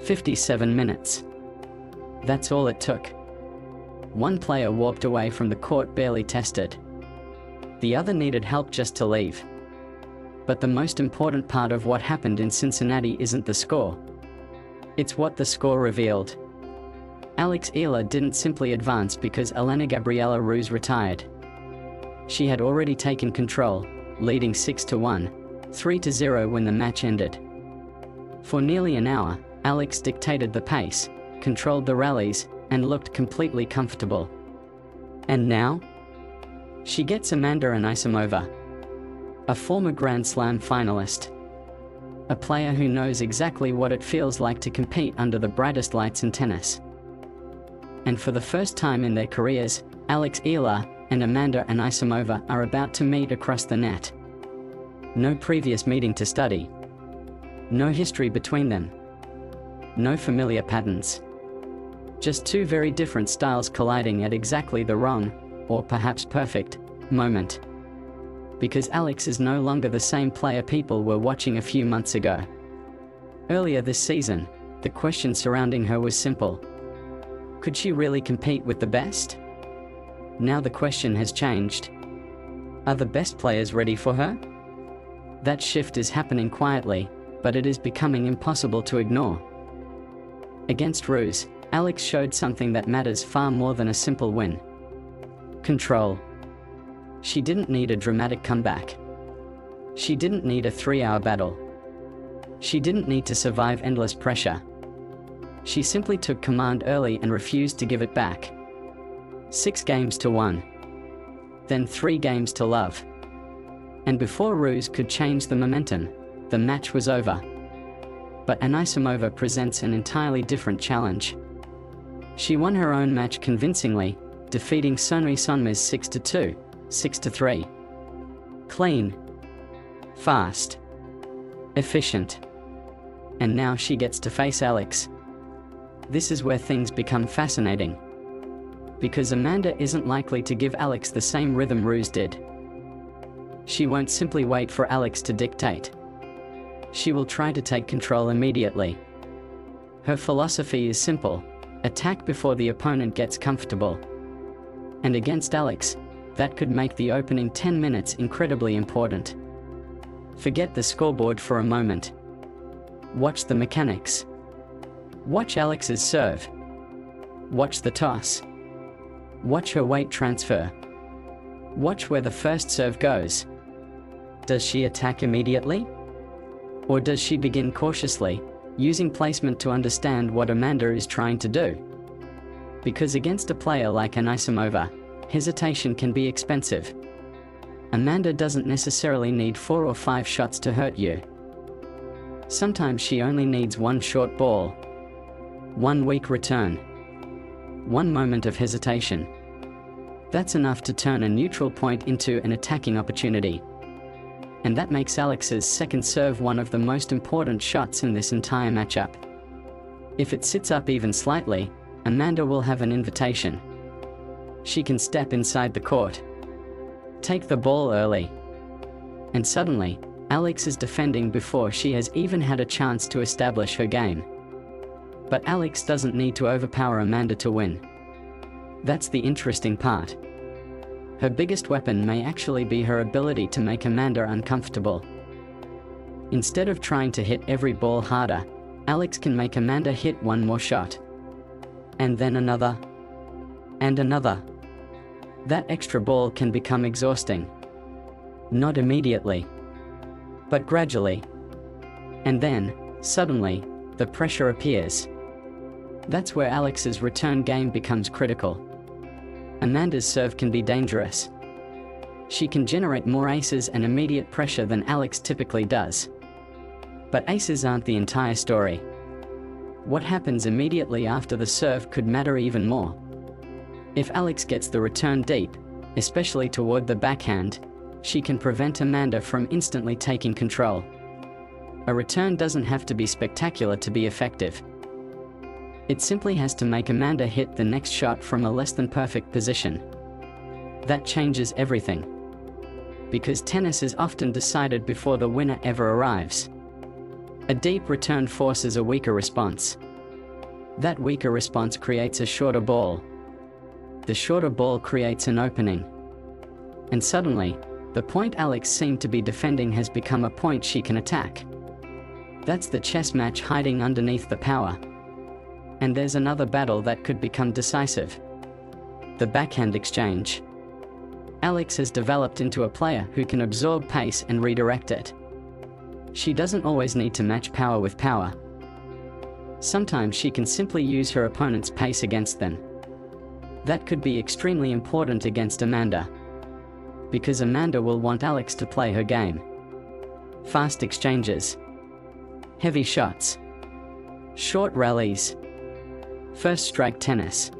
57 minutes. That's all it took. One player walked away from the court barely tested. The other needed help just to leave. But the most important part of what happened in Cincinnati isn't the score. It's what the score revealed. Alex Eala didn't simply advance because Elena-Gabriela Ruse retired. She had already taken control, leading 6-1, 3-0 when the match ended. For nearly an hour, Alex dictated the pace, controlled the rallies, and looked completely comfortable. And now? She gets Amanda Anisimova, a former Grand Slam finalist. A player who knows exactly what it feels like to compete under the brightest lights in tennis. And for the first time in their careers, Alex Eala and Amanda Anisimova are about to meet across the net. No previous meeting to study. No history between them. No familiar patterns. Just two very different styles colliding at exactly the wrong, or perhaps perfect, moment. Because Alex is no longer the same player people were watching a few months ago. Earlier this season, the question surrounding her was simple. Could she really compete with the best? Now the question has changed. Are the best players ready for her? That shift is happening quietly, but it is becoming impossible to ignore. Against Ruse, Alex showed something that matters far more than a simple win. Control. She didn't need a dramatic comeback. She didn't need a 3-hour battle. She didn't need to survive endless pressure. She simply took command early and refused to give it back. 6-1. Then 3 to love. And before Ruse could change the momentum, the match was over. But Anisimova presents an entirely different challenge. She won her own match convincingly, defeating Sonri Sonmi's 6-2, 6-3. Clean. Fast. Efficient. And now she gets to face Alex. This is where things become fascinating. Because Amanda isn't likely to give Alex the same rhythm Ruse did. She won't simply wait for Alex to dictate. She will try to take control immediately. Her philosophy is simple: attack before the opponent gets comfortable. And against Alex, that could make the opening 10 minutes incredibly important. Forget the scoreboard for a moment. Watch the mechanics. Watch Alex's serve. Watch the toss. Watch her weight transfer. Watch where the first serve goes. Does she attack immediately? Or does she begin cautiously, using placement to understand what Amanda is trying to do? Because against a player like Anisimova, hesitation can be expensive. Amanda doesn't necessarily need 4 or 5 shots to hurt you. Sometimes she only needs one short ball, one weak return, one moment of hesitation. That's enough to turn a neutral point into an attacking opportunity. And that makes Alex's second serve one of the most important shots in this entire matchup. If it sits up even slightly, Amanda will have an invitation. She can step inside the court, take the ball early, and suddenly, Alex is defending before she has even had a chance to establish her game. But Alex doesn't need to overpower Amanda to win. That's the interesting part. Her biggest weapon may actually be her ability to make Amanda uncomfortable. Instead of trying to hit every ball harder, Alex can make Amanda hit one more shot. And then another. And another. That extra ball can become exhausting. Not immediately, but gradually. And then, suddenly, the pressure appears. That's where Alex's return game becomes critical. Amanda's serve can be dangerous. She can generate more aces and immediate pressure than Alex typically does. But aces aren't the entire story. What happens immediately after the serve could matter even more. If Alex gets the return deep, especially toward the backhand, she can prevent Amanda from instantly taking control. A return doesn't have to be spectacular to be effective. It simply has to make Amanda hit the next shot from a less than perfect position. That changes everything. Because tennis is often decided before the winner ever arrives. A deep return forces a weaker response, That weaker response creates a shorter ball. The shorter ball creates an opening. And suddenly, the point Alex seemed to be defending has become a point she can attack. That's the chess match hiding underneath the power. And there's another battle that could become decisive. The backhand exchange. Alex has developed into a player who can absorb pace and redirect it. She doesn't always need to match power with power. Sometimes she can simply use her opponent's pace against them. That could be extremely important against Amanda, because Amanda will want Alex to play her game. Fast exchanges. Heavy shots. Short rallies. First strike tennis.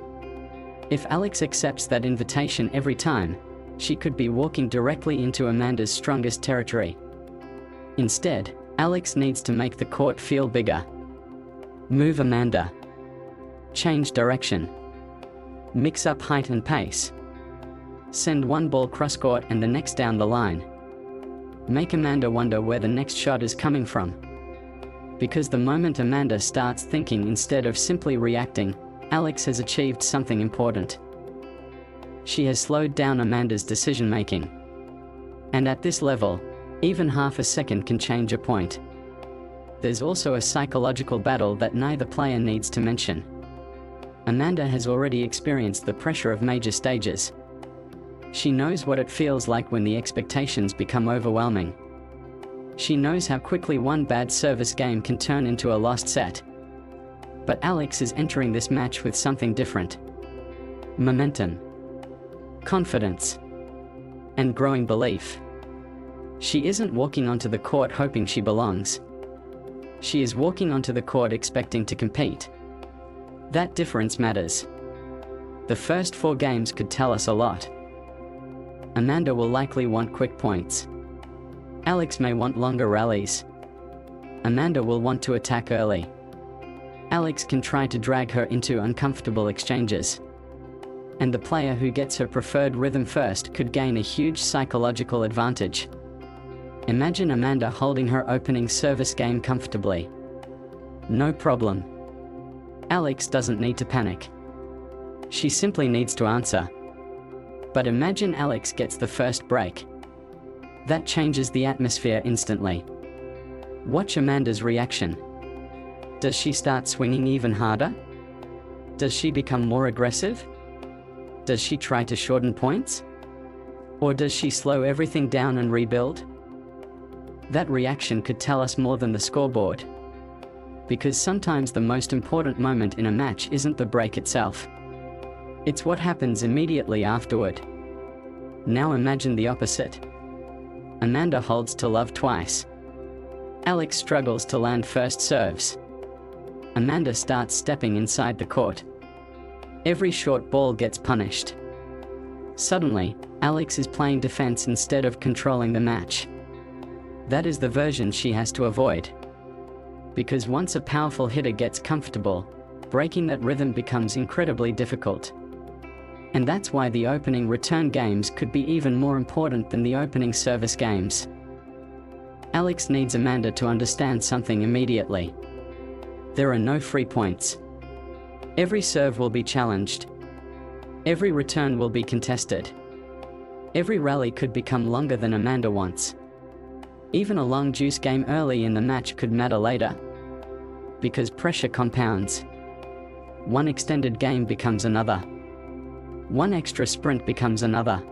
If Alex accepts that invitation every time, she could be walking directly into Amanda's strongest territory. Instead, Alex needs to make the court feel bigger. Move Amanda. Change direction. Mix up height and pace. Send one ball cross-court and the next down the line. Make Amanda wonder where the next shot is coming from. Because the moment Amanda starts thinking instead of simply reacting, Alex has achieved something important. She has slowed down Amanda's decision-making. And at this level, even half a second can change a point. There's also a psychological battle that neither player needs to mention. Amanda has already experienced the pressure of major stages. She knows what it feels like when the expectations become overwhelming. She knows how quickly one bad service game can turn into a lost set. But Alex is entering this match with something different. Momentum. Confidence. And growing belief. She isn't walking onto the court hoping she belongs. She is walking onto the court expecting to compete. That difference matters. The first 4 games could tell us a lot. Amanda will likely want quick points. Alex may want longer rallies. Amanda will want to attack early. Alex can try to drag her into uncomfortable exchanges. And the player who gets her preferred rhythm first could gain a huge psychological advantage. Imagine Amanda holding her opening service game comfortably. No problem. Alex doesn't need to panic. She simply needs to answer. But imagine Alex gets the first break. That changes the atmosphere instantly. Watch Amanda's reaction. Does she start swinging even harder? Does she become more aggressive? Does she try to shorten points? Or does she slow everything down and rebuild? That reaction could tell us more than the scoreboard. Because sometimes the most important moment in a match isn't the break itself. It's what happens immediately afterward. Now imagine the opposite. Amanda holds to love twice. Alex struggles to land first serves. Amanda starts stepping inside the court. Every short ball gets punished. Suddenly, Alex is playing defense instead of controlling the match. That is the version she has to avoid. Because once a powerful hitter gets comfortable, breaking that rhythm becomes incredibly difficult. And that's why the opening return games could be even more important than the opening service games. Alex needs Amanda to understand something immediately. There are no free points. Every serve will be challenged. Every return will be contested. Every rally could become longer than Amanda wants. Even a long juice game early in the match could matter later. Because pressure compounds. One extended game becomes another. One extra sprint becomes another.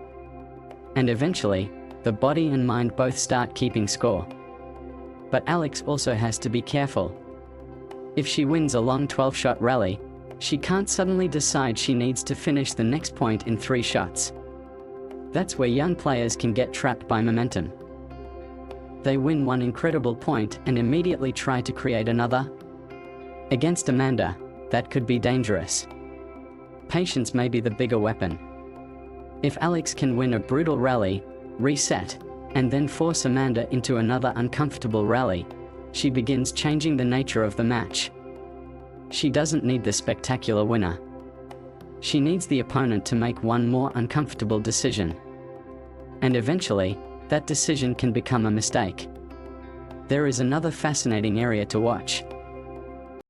And eventually, the body and mind both start keeping score. But Alex also has to be careful. If she wins a long 12-shot rally, she can't suddenly decide she needs to finish the next point in 3 shots. That's where young players can get trapped by momentum. They win one incredible point and immediately try to create another. Against Amanda, that could be dangerous. Patience may be the bigger weapon. If Alex can win a brutal rally, reset, and then force Amanda into another uncomfortable rally, she begins changing the nature of the match. She doesn't need the spectacular winner. She needs the opponent to make one more uncomfortable decision. And eventually, that decision can become a mistake. There is another fascinating area to watch.